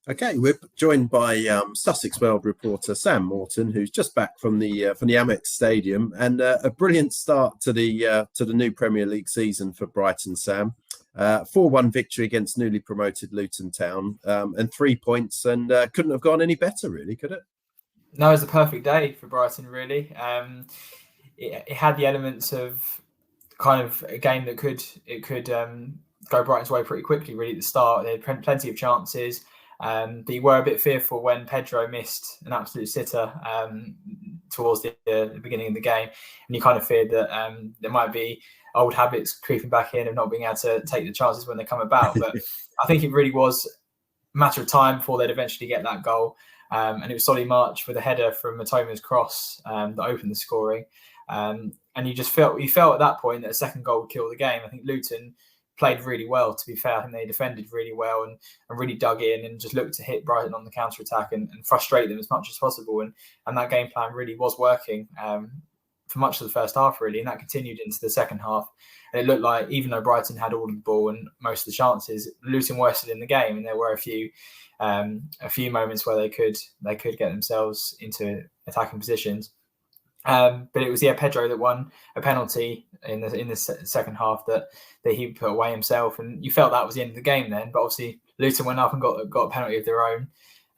Okay, we're joined by SussexWorld reporter Sam Morton, who's just back from the Amex Stadium, and a brilliant start to the new Premier League season for Brighton. Sam, 4-1 victory against newly promoted Luton Town, and 3 points, and couldn't have gone any better, really, could it? No, it was a perfect day for Brighton, really. It had the elements of kind of a game that could go Brighton's way pretty quickly. Really, at the start, they had plenty of chances. But you were a bit fearful when Pedro missed an absolute sitter towards the beginning of the game, and you kind of feared that there might be old habits creeping back in of not being able to take the chances when they come about. But I think it really was a matter of time before they'd eventually get that goal, and it was Solly March with a header from Matoma's cross that opened the scoring, and you felt at that point that a second goal would kill the game. I think Luton played really well, to be fair. I think they defended really well and really dug in and just looked to hit Brighton on the counter-attack and frustrate them as much as possible. And that game plan really was working for much of the first half, really, and that continued into the second half. And it looked like, even though Brighton had all of the ball and most of the chances, Luton were still in the game, and there were a few moments where they could get themselves into attacking positions. But it was Pedro that won a penalty in the second half that he put away himself, and you felt that was the end of the game then. But obviously Luton went up and got a penalty of their own.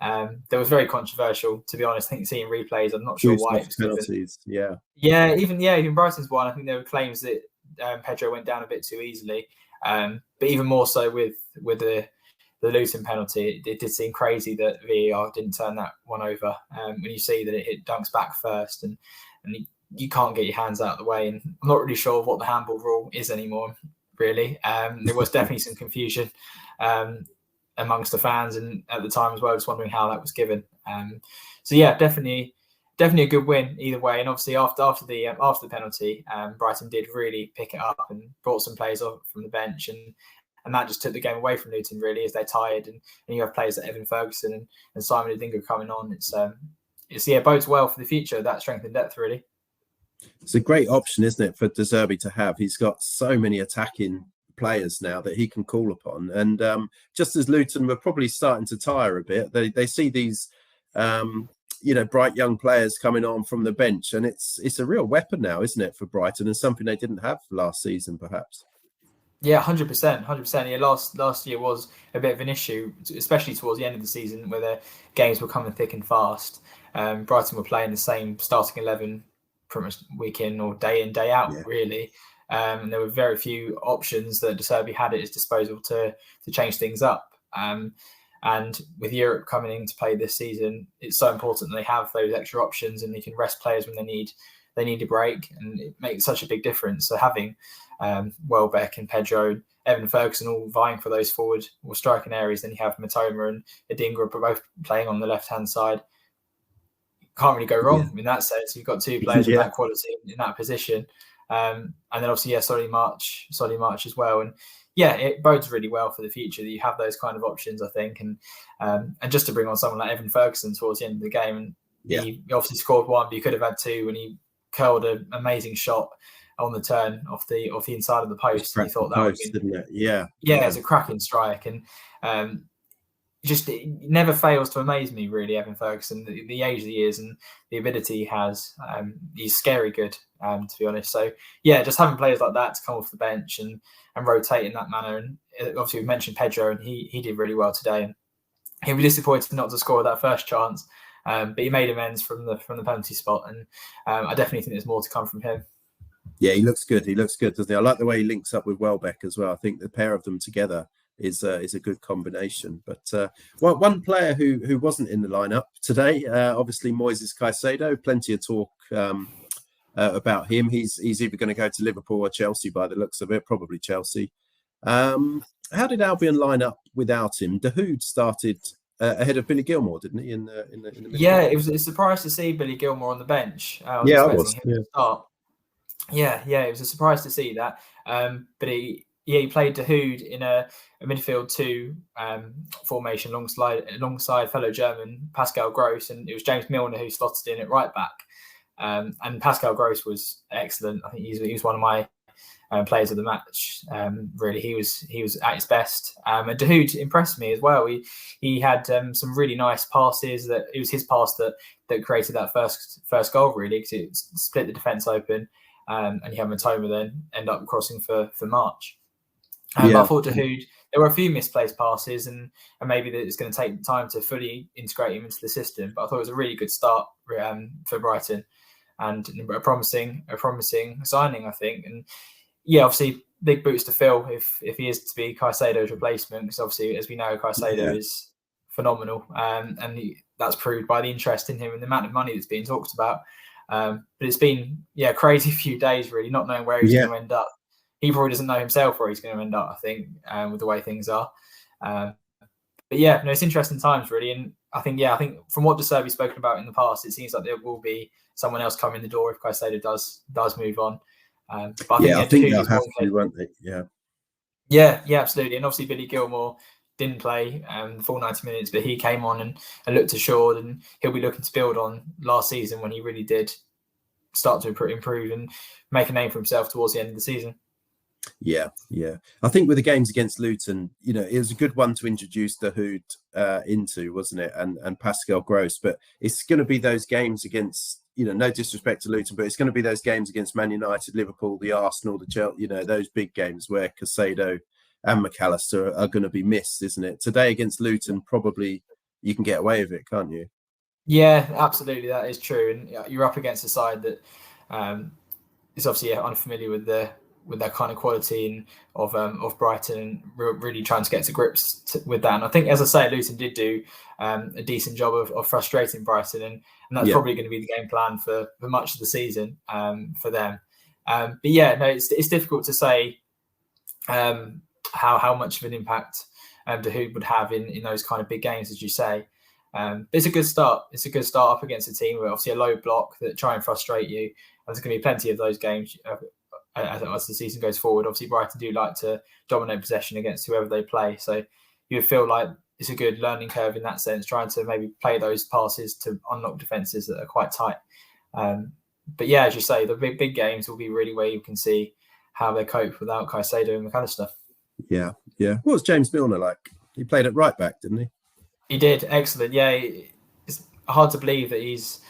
That was very controversial, to be honest. I think seeing replays, I'm not sure why it was penalties. Even Brighton's one. I think there were claims that Pedro went down a bit too easily, but even more so with the Luton penalty, it did seem crazy that VAR didn't turn that one over. When you see that it hit Dunk's back first, and you can't get your hands out of the way. And I'm not really sure what the handball rule is anymore, really. There was definitely some confusion amongst the fans and at the time as well, just wondering how that was given. Definitely a good win either way. And obviously after the penalty, Brighton did really pick it up and brought some players off from the bench, and that just took the game away from Luton, really, as they're tired. And you have players like Evan Ferguson and Simon Adingra coming on. It bodes well for the future, that strength and depth, really. It's a great option, isn't it, for De Zerbi to have? He's got so many attacking players now that he can call upon. And just as Luton were probably starting to tire a bit, they see these, bright young players coming on from the bench. And it's a real weapon now, isn't it, for Brighton, and something they didn't have last season, perhaps. Yeah, 100%. Yeah, last year was a bit of an issue, especially towards the end of the season, where the games were coming thick and fast. Brighton were playing the same starting 11 pretty much week in or day in, day out, really. And there were very few options that De Zerbi had at his disposal to change things up. And with Europe coming into play this season, it's so important that they have those extra options and they can rest players when they need a break, and it makes such a big difference. So having Welbeck and Pedro, Evan Ferguson all vying for those forward or striking areas, then you have Matoma and Adingra both playing on the left-hand side. Can't really go wrong in that sense. You've got two players with that quality in that position. And then obviously, Solly March as well. And it bodes really well for the future that you have those kind of options, I think. And just to bring on someone like Evan Ferguson towards the end of the game, and he obviously scored one, but you could have had two, and he curled an amazing shot on the turn off the inside of the post. And you thought that was, didn't it? Yeah, it's a cracking strike, and it never fails to amaze me, really, Evan Ferguson, the age he is and the ability he has. He's scary good, to be honest. So just having players like that to come off the bench and rotate in that manner. And obviously we mentioned Pedro, and he did really well today. And he'll be disappointed not to score that first chance, but he made amends from the penalty spot, and I definitely think there's more to come from him. Yeah, he looks good, doesn't he? I like the way he links up with Welbeck as well. I think the pair of them together is a good combination. But one player who wasn't in the lineup today, obviously Moises Caicedo. Plenty of talk about him. He's either going to go to Liverpool or Chelsea by the looks of it. Probably Chelsea. How did Albion line up without him? Dahoud started ahead of Billy Gilmore, didn't he? In the middle? Yeah, it was a surprise to see Billy Gilmore on the bench. I was. To start. Yeah, it was a surprise to see that. But he played Dahoud in a midfield 2 formation alongside fellow German Pascal Gross, and it was James Milner who slotted in at right back. And Pascal Gross was excellent. I think he was one of my players of the match. Really, he was at his best. And Dahoud impressed me as well. He had some really nice passes. That it was his pass that created that first goal, really, because it split the defence open, and you have Matoma then end up crossing for March. But I thought Dahoud, there were a few misplaced passes, and maybe that it's going to take time to fully integrate him into the system. But I thought it was a really good start for Brighton, and a promising signing, I think. And yeah, obviously big boots to fill if he is to be Caicedo's replacement, because obviously, as we know, Caicedo is phenomenal, and that's proved by the interest in him and the amount of money that's being talked about. But it's been crazy few days, really, not knowing where he's going to end up. He probably doesn't know himself where he's going to end up, I think, with the way things are. But yeah, no, it's interesting times, really. And I think from what De Serbi's spoken about in the past, it seems like there will be someone else coming in the door if Caicedo does move on. But I think they'll have to, won't they? Yeah, absolutely. And obviously Billy Gilmour didn't play the full 90 minutes, but he came on and looked assured, and he'll be looking to build on last season when he really did start to improve and make a name for himself towards the end of the season. Yeah. I think with the games against Luton, it was a good one to introduce Dahoud into, wasn't it? And Pascal Gross. But it's going to be those games against, no disrespect to Luton, but it's going to be those games against Man United, Liverpool, the Arsenal, the Chelsea, those big games where Caicedo and McAllister are going to be missed, isn't it? Today against Luton, probably you can get away with it, can't you? Yeah, absolutely. That is true. And you're up against a side that is obviously unfamiliar with that kind of quality of Brighton, and really trying to get to grips with that. And I think, as I say, Luton did do a decent job of frustrating Brighton, and that's probably going to be the game plan for much of the season for them. But yeah, no, it's difficult to say how much of an impact Dahoud would have in those kind of big games, as you say. But it's a good start. It's a good start up against a team with obviously a low block that try and frustrate you. And there's going to be plenty of those games as the season goes forward. Obviously, Brighton do like to dominate possession against whoever they play. So you would feel like it's a good learning curve in that sense, trying to maybe play those passes to unlock defences that are quite tight. But yeah, as you say, the big games will be really where you can see how they cope without Caicedo and McAllister. Yeah. What was James Milner like? He played at right back, didn't he? He did. Excellent. Yeah, it's hard to believe that he's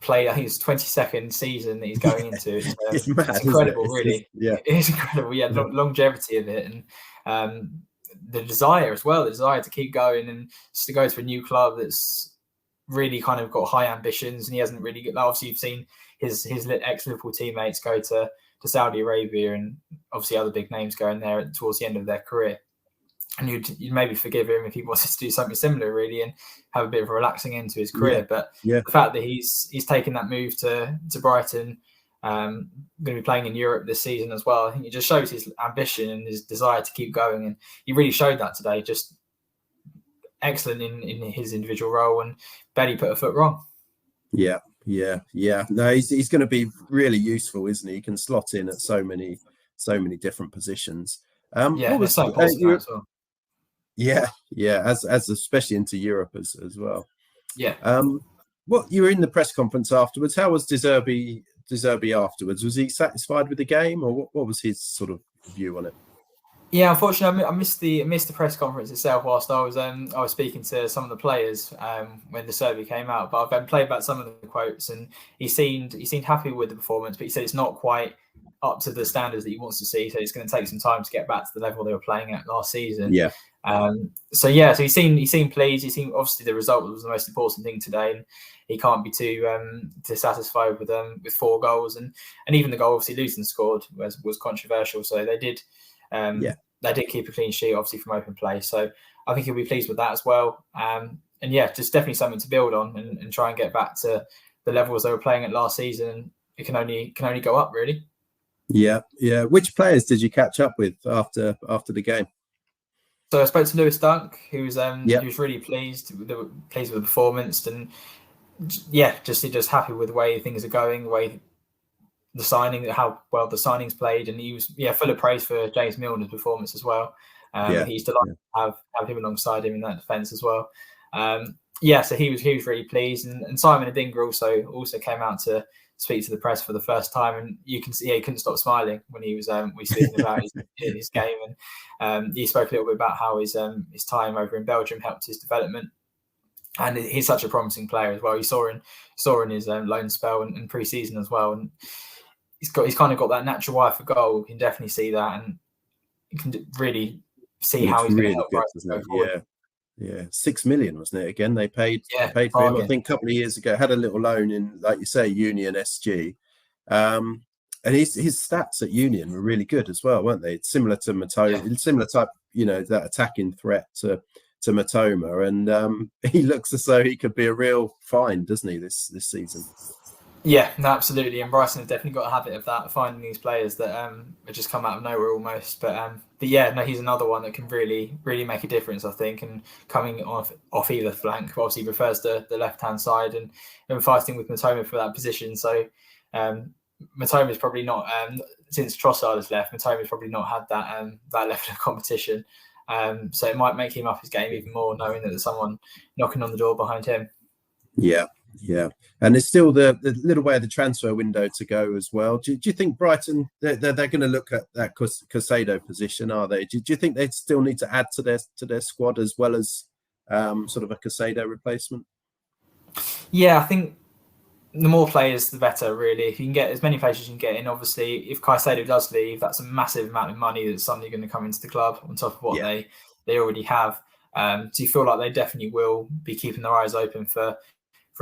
played, I think it's 22nd season that he's going into. It's mad, it's incredible, really. It's incredible. Yeah, the longevity of it, and the desire as well, the desire to keep going and just to go to a new club that's really kind of got high ambitions. And he hasn't really, obviously you've seen his ex-Liverpool teammates go to Saudi Arabia, and obviously other big names going there towards the end of their career. And you'd maybe forgive him if he wanted to do something similar, really, and have a bit of a relaxing end to his career. But the fact that he's taken that move to Brighton, going to be playing in Europe this season as well, I think it just shows his ambition and his desire to keep going. And he really showed that today. Just excellent in his individual role, and barely put a foot wrong. Yeah. No, he's going to be really useful, isn't he? He can slot in at so many different positions. What was so important as well. As especially into Europe as well. Yeah. What you were in the press conference afterwards? How was De Serbi afterwards? Was he satisfied with the game, or what was his sort of view on it? Yeah, unfortunately, I missed the press conference itself whilst I was speaking to some of the players when De Serbi came out. But I've played back some of the quotes, and he seemed happy with the performance, but he said it's not quite up to the standards that he wants to see, so it's going to take some time to get back to the level they were playing at last season. So he seemed pleased. He seemed, obviously the result was the most important thing today, and he can't be too satisfied with 4 goals, and even the goal obviously Luton scored was controversial. So they did keep a clean sheet obviously from open play. So I think he'll be pleased with that as well. And just definitely something to build on and try and get back to the levels they were playing at last season. It can only go up, really. Yeah. Which players did you catch up with after the game? So I spoke to Lewis Dunk, who was really pleased with the performance, and just happy with the way things are going, the way how well the signings played, and he was full of praise for James Milner's performance as well. He's delighted to have him alongside him in that defence as well. So he was really pleased, and Simon Adingra also came out to speak to the press for the first time, and you can see he couldn't stop smiling when he was speaking about his game, and he spoke a little bit about how his time over in Belgium helped his development. And he's such a promising player as well. You saw in his loan spell and pre-season as well, and he's kind of got that natural eye for goal. You can definitely see that, and you can really see how he's really going to help Brighton. Yeah, 6 million, wasn't it? Again, they paid for him. I think a couple of years ago. Had a little loan in, like you say, Union SG, and his stats at Union were really good as well, weren't they? It's similar to Matoma, similar type, that attacking threat to Matoma, and he looks as though he could be a real find, doesn't he, this season? Yeah, no, absolutely. And Brighton have definitely got a habit of that, finding these players that have just come out of nowhere almost. But yeah, no, he's another one that can really, really make a difference, I think. And coming off either flank, obviously prefers the left-hand side and fighting with Matoma for that position. So Matoma's probably not, since Trossard has left, Matoma's probably not had that level of competition. So it might make him up his game even more, knowing that there's someone knocking on the door behind him. Yeah, and it's still the little way of the transfer window to go as well. Do you think Brighton they're going to look at that Caicedo position? Are they? Do you think they still need to add to their squad as well as sort of a Caicedo replacement? Yeah, I think the more players, the better. Really, if you can get as many players as you can get in. Obviously, if Caicedo does leave, that's a massive amount of money that's suddenly going to come into the club on top of what they already have. So you feel like they definitely will be keeping their eyes open for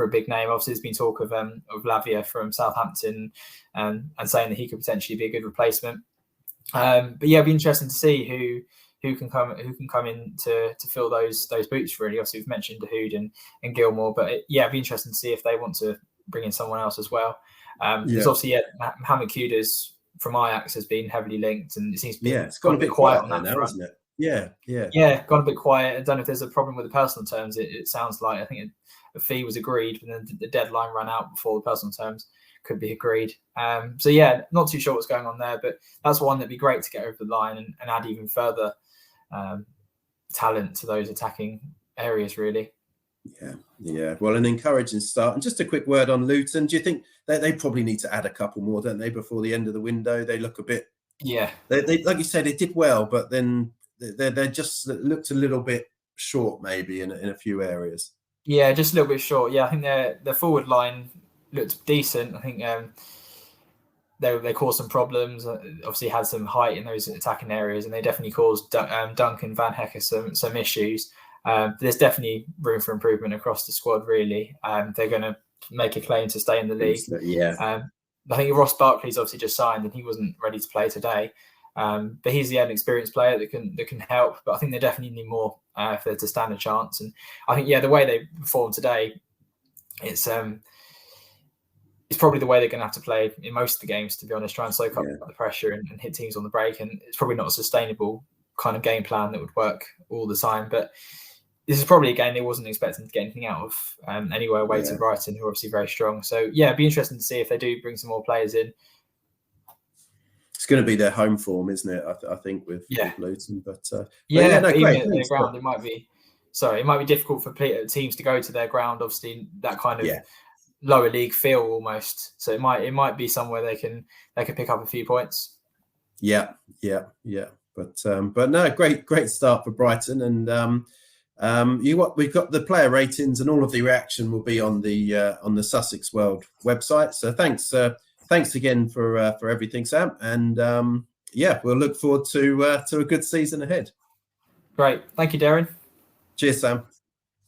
a big name. Obviously, there's been talk of Lavia from Southampton and saying that he could potentially be a good replacement. But yeah, it'd be interesting to see who can come in to fill those boots. Really, obviously we've mentioned Dahoud and Gilmore, but it'd be interesting to see if they want to bring in someone else as well. Because obviously, Mohamed Kudus from Ajax has been heavily linked, and it seems to be it's gone a bit quiet on that now, hasn't it? Yeah, gone a bit quiet. I don't know if there's a problem with the personal terms. It sounds like I think a fee was agreed, but then the deadline ran out before the personal terms could be agreed. So yeah, not too sure what's going on there, but that's one that'd be great to get over the line and add even further talent to those attacking areas, really. Yeah. Well, an encouraging start. And just a quick word on Luton. Do you think they probably need to add a couple more, don't they, before the end of the window? They look a bit. Yeah. They like you said, they did well, but then they just looked a little bit short, maybe in a few areas. Yeah, just a little bit short. Yeah, I think their forward line looked decent. I think they caused some problems. Obviously, had some height in those attacking areas, and they definitely caused Duncan Van Hecker some issues. There's definitely room for improvement across the squad. Really, they're going to make a claim to stay in the league. Yeah. I think Ross Barkley's obviously just signed, and he wasn't ready to play today. But he's the experienced player that can help. But I think they definitely need more for to stand a chance. And I think the way they performed today, it's probably the way they're going to have to play in most of the games, to be honest. Try and soak up the pressure and hit teams on the break. And it's probably not a sustainable kind of game plan that would work all the time. But this is probably a game they wasn't expecting to get anything out of anywhere away to Brighton, who are obviously very strong. So it'd be interesting to see if they do bring some more players in. It's going to be their home form, isn't it? I think with Luton, but even at their ground, it might be difficult for teams to go to their ground. Obviously, that kind of lower league feel almost. So it might be somewhere they can pick up a few points. Yeah. But no, great start for Brighton, and we've got the player ratings and all of the reaction will be on the SussexWorld website. So thanks again for everything, Sam. And we'll look forward to a good season ahead. Great. Thank you, Darren. Cheers, Sam.